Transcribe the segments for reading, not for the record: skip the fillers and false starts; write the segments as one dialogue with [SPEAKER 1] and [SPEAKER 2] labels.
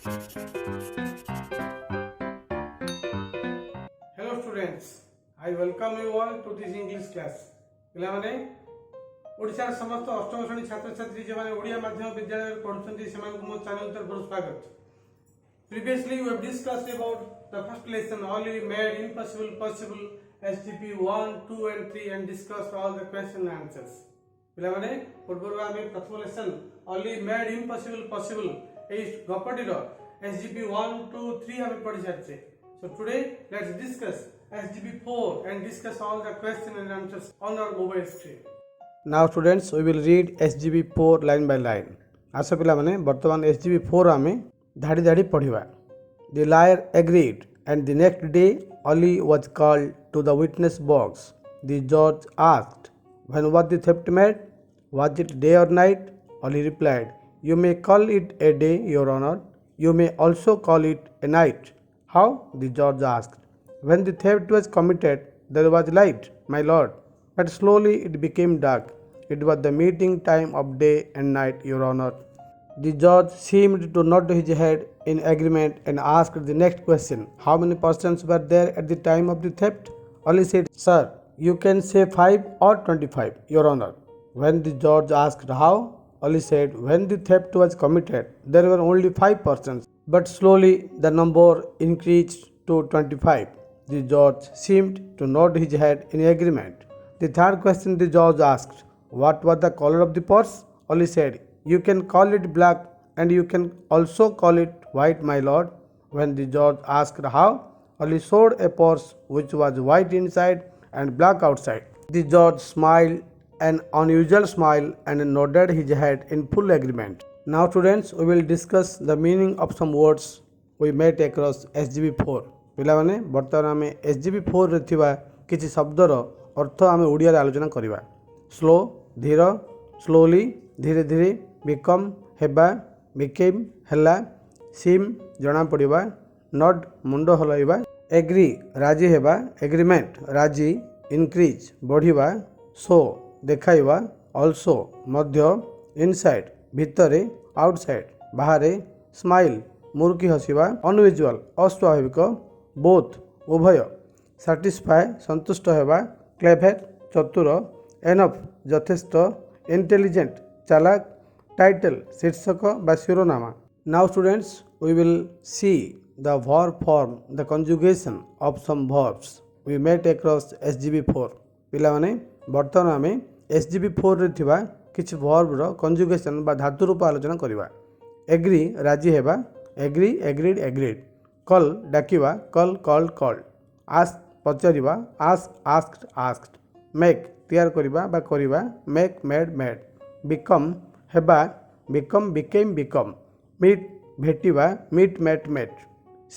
[SPEAKER 1] Hello students, I welcome you all to this English class. पिलामाने ओडिशार समस्त अष्टम श्रेणी छात्र छात्री जे माने ओडिया माध्यम विद्यालय पढुछन्ती सेमानकु मो चैनल तरफ स्वागत. Previously we have discussed about the first lesson only made impossible possible SGP 1, 2 and 3 and discussed all the question and answers. पिलामाने पूर्वरु आमे प्रथम lesson only made impossible possible एई गपटिर SGP 1, 2, 3 आमे पढि सारछे. So today let's discuss SGP 4 and discuss all the questions and answers on our mobile screen. Now students we will read SGP 4 line by line. आशा पिला माने वर्तमान SGP 4 आमे धाड़ी धाड़ी पढ़िबा. The liar agreed and the next day Ali was called to the witness box. The judge asked, when was the theft made? Was it day or night? Ali replied, you may call it a day, your honor. You may also call it a night. How? The judge asked. When the theft was committed, there was light, my lord, but slowly it became dark. It was the meeting time of day and night, your honor. The judge seemed to nod his head in agreement and asked the next question. How many persons were there at the time of the theft? Ali said, sir, you can say 5 or 25, your honor. When the judge asked how, Ali said, when the theft was committed, there were only 5 persons. But slowly the number increased to 25. The judge seemed to nod his head in agreement. The third question the judge asked, what was the color of the purse? Ali said, you can call it black and you can also call it white, my lord. When the judge asked how, Ali showed a purse which was white inside and black outside. The judge smiled an unusual smile and nodded his head in full agreement. Now students, we will discuss the meaning of some words we met across SGP 4. पिलामाने वर्तमान आमे SGP 4 रे थिबा किछि शब्दर अर्थ आमे ओडिया रे आलोचना करिबा. Slow धीर, स्लोली धीरे धीरे, बिकम हेबा, बिकेम हला, सिम जना पड़िबा, नड मुंड हलाइबा, एग्री राजी हेबा, एग्रीमेंट राजी, इंक्रीज बढ़िबा, शो देखाइबा, ऑल्सो मध्य, इनसाइड भितरे, आउटसाइड बाहरे, स्माइल मुर्की हसिबा, अनयूजुअल अस्वाभाविक, बोथ उभय, सैटिस्फाई संतुष्ट हेबा, क्लेवर चतुर, एनफ यथेष्ट, इंटेलिजेंट चालाक, टाइटल शीर्षक बा शिरोनामा. Now students we will see the verb form the conjugation of some verbs we met across SGP 4. पिला माने वर्तमान आमे SGP 4 रे थिबा किछि वर्ब रो कंजुगेशन बा धातु रूप आलोचना करिबा. एग्री राजी हेबा, एग्री एग्रीड एग्रीड, कॉल डाकिबा, कॉल कॉल्ड कॉल्ड, आस्क पचारिबा, आस्क आस्क्ड आस्क्ड, मेक तैयार करिबा बा करिबा, मेक मेड मेड, बिकम हेबा, बिकम बिकेम बिकम, मीट भेटिबा, मीट मेट मेट,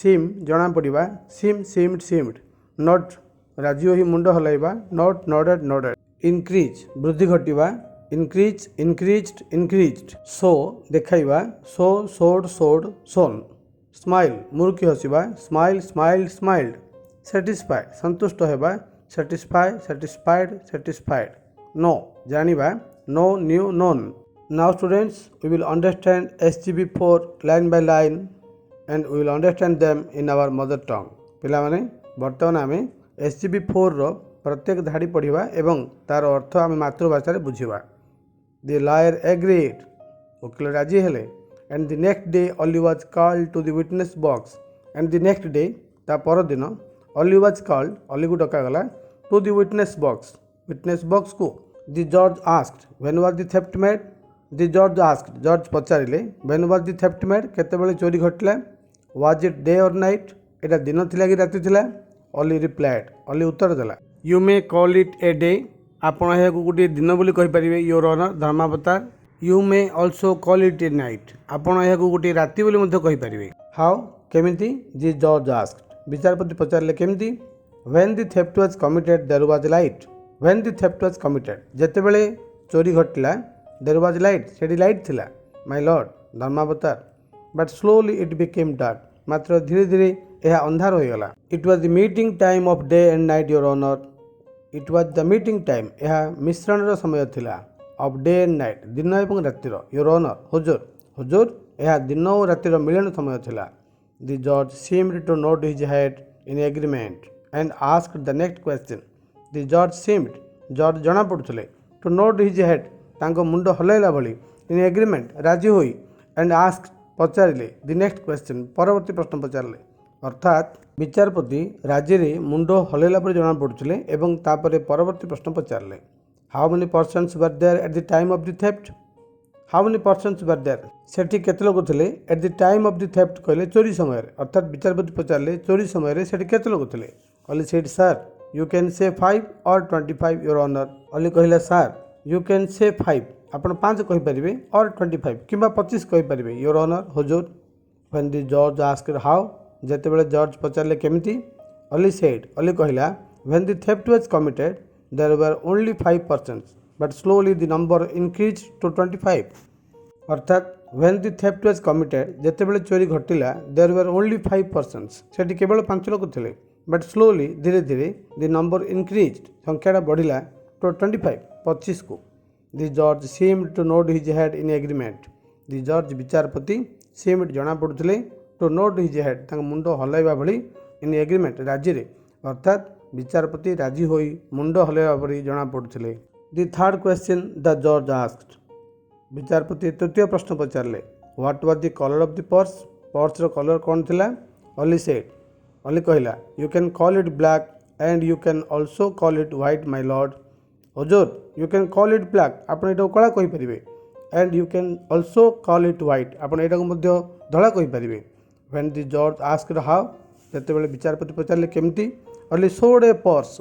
[SPEAKER 1] सिम जना पड़िबा, सिम सिम्ड सिम्ड, नोट राजी होई मुंड हलाइबा, नोट नोडेड नोडेड, इंक्रीज वृद्धि घटिबा, इंक्रीज इंक्रीज्ड इंक्रीज्ड, शो देखाइबा, show showed showed shown, smile मुर्की हसिबा, स्माइल स्माइल्ड स्माइल्ड, सैटिस्फाई संतुष्ट हेबा, सैटिस्फाई सैटिस्फाइड सैटिस्फाइड, नो जानिबा, know knew known. Now students, we will understand SGP 4 line by line and we will understand them in our mother tongue. पिला माने वर्तमान आमे SGP 4 रो प्रत्येक धाड़ी पढ़िबा एवं तार अर्थ आमे मातृभाषा रे बुझिबा. The liar agreed, वकील राजी हेले, and the next day Ali was called to the witness box. And the next day ता पर दिन Ali was called, Ali को डका गला, to the witness box, witness box को. The judge asked, when was the theft made? The judge asked, judge पचारिले, when was the theft made? केतेबेले चोरी घटला? Was it day or night? एटा दिन थिला कि राति थिला? Ali replied, Ali उत्तर देला, you may call it a day, आपण एहाकु गुटे दिन बोली कहि परिबे, your honor धर्मावतार. You may also call it a night, आपण एहाकु गुटे राति बोली मध्ये कहि परिबे. How? केमिति? The judge asked, विचारपति पचारिले केमिति? When the theft was committed there was light. When the theft was committed, जेतेबेले चोरी घटला, there was light, Sethi light थिला, my lord धर्मावतार. But slowly it became dark, मात्र धीरे धीरे यह अंधार हो गला. It was the meeting time of day and night, your honor. It was the meeting time, यह मिश्रण रो समय थिला, of day and night, दिन एवं रातिर, your honor हुजूर, हुजूर यह दिन और रातिर मिलन समय थिला। द जज seemed to nod his head in agreement and asked the next question. The जज seemed जज जना पड़ुले to nod his head तांको मुंड हलैला भली in agreement राजी होई and asked पचारे द नेक्स्ट क्वेश्चन परवर्ती प्रश्न पचारे अर्थात विचारपति राजी रे मुंड हलैला पर जना पड़ुले एवं तापरे परवर्ती प्रश्न पचारे how many persons were there at the time of the theft how many persons were there सेठी केते लोक थिले at the time of the theft कहले चोरी समय अर्थात विचारपति पचारे चोरी समय सेठी केते लोक थिले Ali said sir you can say 5 और 25 योर ऑनर ओली कहला सर यू कैन से 5 आपण 5 कहि परिबे और 25 किबा 25 कहि परिबे योर ऑनर हुजूर व्हेन द जज आस्क्ड हाउ जेते बेले जज पचारले केमिति ओली सेड ओली कहला when the theft was committed there were only 5 persons but slowly the number increase to 25 अर्थात when the theft was committed जेते बेले चोरी घटिला देयर वर ओनली 5 पर्सन्स सेठी केवल 5 लोक थिले बट स्लोली धीरे धीरे द नंबर इंक्रीज संख्याटा बढ़िला टू 25 को द जज seemed to nod his head in agreement the जज विचारपति seemed जना पड़ुले टू nod his head तांका मुंड हलाइबा भली इन एग्रीमेंट राजी रे अर्थात विचारपति राजी होई मुंड हलाइबा भली जना पड़ुले द थर्ड क्वेश्चन द जज आस्क्ड विचारपति तृतीय प्रश्न पचारे what was the colour of the purse रो कलर कौन थिला ओली सेड ओली कहला you can call it black and you can also call it white my lord हुजूर you can call it black आपण एटा कला कहि परिबे and you can also call it white आपण एटा मध्य धला कहि परिबे व्हेन द जज आस्क्ड हाउ जते बेले विचारपति पचारले केमती Ali showed a purse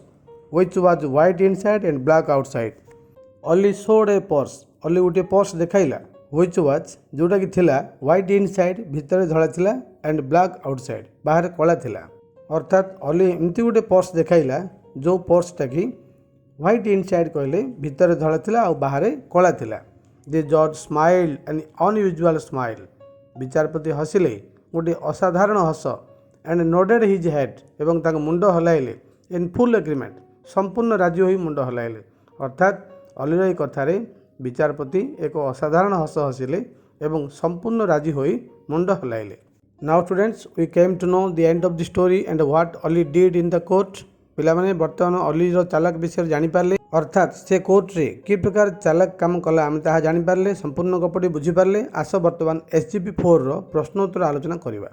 [SPEAKER 1] which was white inside and black outside Ali showed a purse Ali गोटे पर्स देखाइला व्हिच वाज जोटा कि थिला व्हाइट इनसाइड भितर धला थिला एंड ब्लैक आउटसाइड बाहर कला थिला अर्थात ओली एमती गोटे पर्स देखाइला जो पर्सटा कि व्हाइट इनसाइड कहले भितर धला थिला और बाहर कला थिला द जज स्माइल्ड एन अनयूजुअल स्माइल विचारपति हसिले गोटे असाधारण हस एंड नोडेड हिज हेड एवं ताक मुंड हलाइले इन फुल एग्रीमेंट संपूर्ण राजी होई मुंड हलाइले अर्थात अलीर ए कथारे विचारपति एक असाधारण हस हसिले एवं संपूर्ण राजी होई मुंड हलाइले now students we came to know the end of the story and what Ali did in the court पिला माने वर्तमान अलीर चालाक विषय जानि पारले अर्थात से कोर्ट रे कि प्रकार चालाक काम कला आम ताहा जानि पारले संपूर्ण गपटी बुझी पारले आस वर्तमान SGP 4 रो प्रश्नोत्तर आलोचना करिबा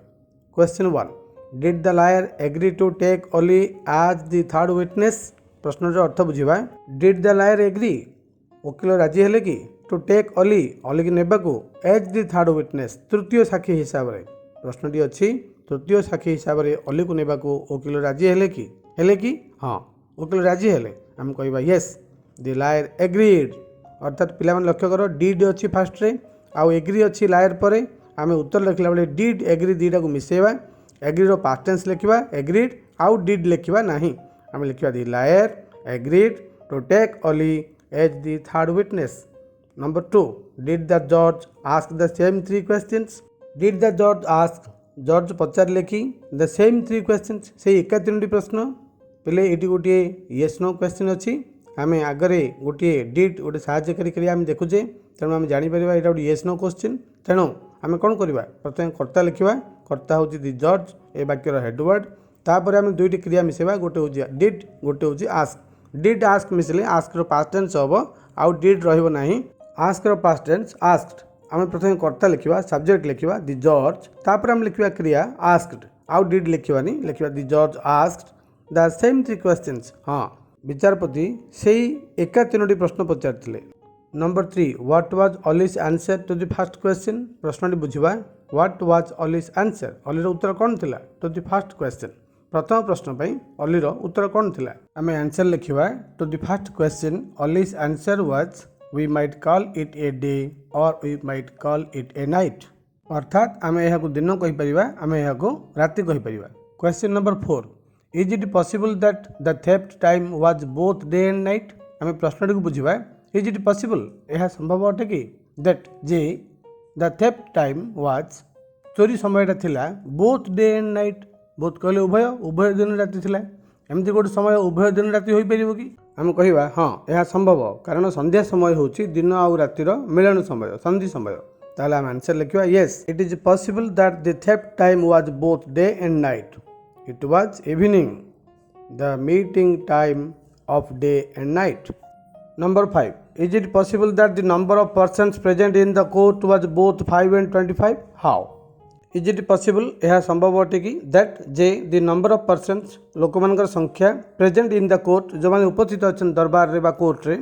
[SPEAKER 1] question 1 did the lawyer agree to take Ollie as the third witness प्रश्न रो अर्थ बुझिबा डिड द लायर एग्री वकील राजी हेले कि टू टेक ओली की नेबाकू एज द थर्ड विटनेस तृतीय साक्षी हिसाब रे प्रश्नटी अछि तृतीय साक्षी हिसाब रे ओली को नेबाकू वकील राजी हेले कि हाँ वकील राजी हेले हम कहबा यस द लायर एग्रीड अर्थात पिला मन लक्ष्य करो डिड अछि फास्ट रे आउ एग्री अछि लायर परे आमे उत्तर लिखला बेले डिड एग्री दीटा को मिसेबा एग्री रो पास्ट टेंस लिखिबा एग्रीड आउ डिड लिखिबा नाही हम लिखिबा the lawyer agreed to take Ollie as the third witness number 2 did the जज ask the same 3 questions did the जज आस्क जज पचारले कि द सेम 3 क्वेश्चंस से एका तीनोटी प्रश्न पहले ये गोटे येस नो क्वेश्चन अच्छी आम आगे गोटे डिड गोटे साहाय्यकारी आम देखुचे तेणु आम जापर यहाँ गोटे येस नो क्वेश्चन तेणु आम कौन करवा प्रथम कर्ता लिखा कर्ता हूँ दि जज ए वाक्यर हेडवर्ड तापर आम दुईटी क्रिया मिसेबा गोटे हूँ डिड गोटे हूँ आस्क डिड आस्क मिसले आस्क पास्ट टेंस हम आउ डिड रहा आस्क पास्ट टेंस आस्क्ड आम प्रथम कर्ता लिखा सब्जेक्ट लिखा दि जज तापर आम लिखा क्रिया आस्क्ड आउ डिड लिखानी लिखा दि जज आस्क्ड द सेम 3 क्वेश्चंस हाँ विचारपति से एका तीनोटी प्रश्न पचार number 3 what was Ali's answer to the first question प्रश्नटी बुझिबा व्हाट वाज ओलीज आंसर ओलीर उत्तर कौन थिला टू द फर्स्ट क्वेश्चन प्रथम प्रश्न पई ओलीर उत्तर कौन थिला आमे आंसर लिखिबा to the first question Ollie's answer was we might call it a day or we might call it a night अर्थात आमे एहा को दिन कहि परिबा आमे एहा को राति कहि परिबा question number 4 is it possible that the theft time was both day and night आम प्रश्न को बुझा इज इट पॉसिबल यह संभव अटे कि that J the theft time was चोरी समयटा थिला both day and night both कहले उभय दिन राति थिला एमती गोटे समय उभय दिन राति हो पार कि आम कह हाँ यह संभव कारण संध्या समय हूँ दिन आउ रातिर मिलन समय संधि समय ताहले हम आंसर लिखिबा yes it is possible that the theft time was both day and night it was evening the meeting time of day and night. Number 5. Is it possible that the number of persons present in the court was both 5 and 25? How? Is it possible यह संभव अटे कि that J the number of persons लोकमानकर संख्या present in the court जो माने उपस्थित अछन दरबार रे बा कोर्ट रे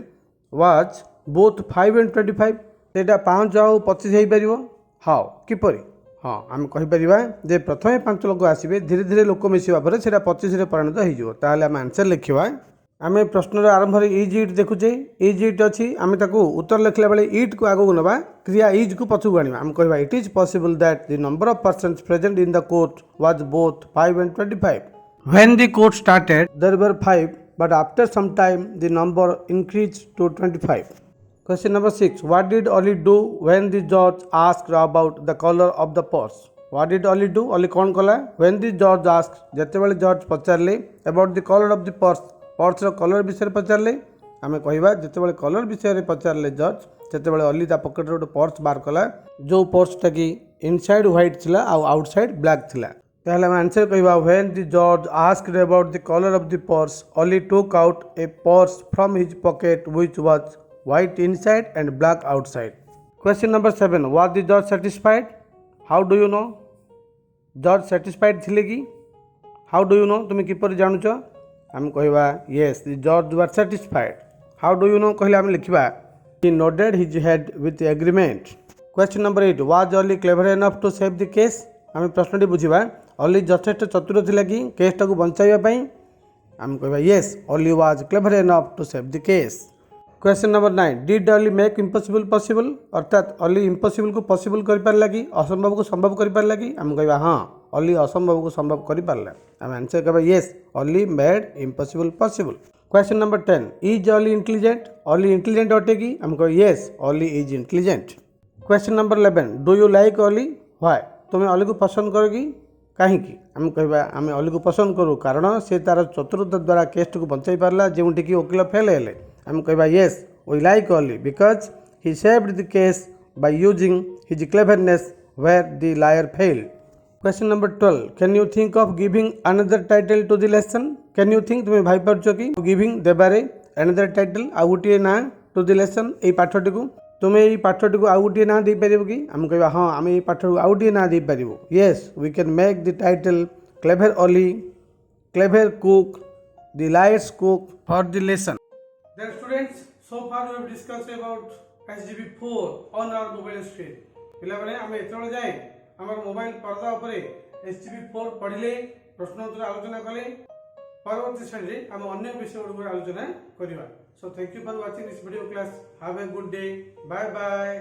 [SPEAKER 1] was both 5 and 25 सेटा 5 ଆଉ 25 हेई परिबो हाउ किपरि हाँ आम कहीपर जे प्रथम 5 लोक आसबे धीरे धीरे लोक मिसवा पर सेटा 25 रे परिणत हो ताहले आम आंसर लिखिबा आम प्रश्न आरंभ इज इट देखुचे इज इट अच्छी आम उत्तर लिखला बेले इट को आगू नवा क्रिया इज को पछू आनी आम कह it is possible that the number of persons present in the court was both 5 and 25 when the court started there were 5 but after some time the number increase to 25 question number 6 what did Ali do when the जज asked about the colour of the purse what did Ali do Ali कौन कला when the जज asked जते बेले जज पचारले about the colour of the पर्सर colour विषय पचारे आम कह जिते कलर विषय पचारे जज से अली पकेट गोटे पर्स बाहर कला जो पर्सटा कि इनसाइड व्हाइट थिला आउटसाइड ब्लैक थिला ताहले हम आंसर कहबा व्हेन द जज asked about the colour of the purse Oli took out A purse from his pocket which was white inside and black outside question number 7 was the जज satisfied how do you no जज satisfied थिले कि how do you no तुम किपर जानुछ आम कहवा yes the जज were satisfied how do you know कहले आम लिखा he nodded his head with agreement question number 8 was Ali clever enough to save the case आम प्रश्नटी बुझा ओली यथेष्ट चतुर थिला कि केसटा को बंचाइबा आम कहवा yes Ollie was clever enough to save the case question number 9 did Ollie make impossible possible अर्थात ओली इम्पॉसिबल को पॉसिबल कर पारला कि असंभव को संभव कर पारला कि आम कहवा हाँ ओली असंभव को संभव कर पारला आम आंसर कहबा yes Ollie made impossible possible question number 10 is Ollie intelligent अटे कि आम कह yes Ollie is intelligent question number 11 do you like Ollie why तुम्हें ओली को पसंद करो कि कहीं आम कहबा आम ओली को पसंद करूँ कारण से तार चतुरता द्वारा केस को बंचाई पारला जोटी कि वकिल फेल हेले आम कहबा yes we like Ollie because he saved the case by using his cleverness where the lawyer failed question number 12 can you think of giving another title to the lesson can you think तुम्हें भाई पार्छ कि giving देबारे another title आ गोटे ना to the lesson ए पाठटी को तुम्हें ये पाठटी को आ गोटे ना दे पारिबो कि हम कहबा हां आम ये पाठ को आ गोटे ना दे पारिबो yes we can make the title clever Ali clever cook the lawyer's cook for the lesson there students so far we have discussed about SGP 4 on our mobile screen पिला बने हम एतोळे जाय हमार मोबाइल पर्दा उपरे SGP 4 पढ़िले प्रश्नोत्तर आलोचना कले परवर्ती श्रेणी हम अन्य विषय गुड आलोचना करिवा so thank you for watching this video class have a good day bye bye.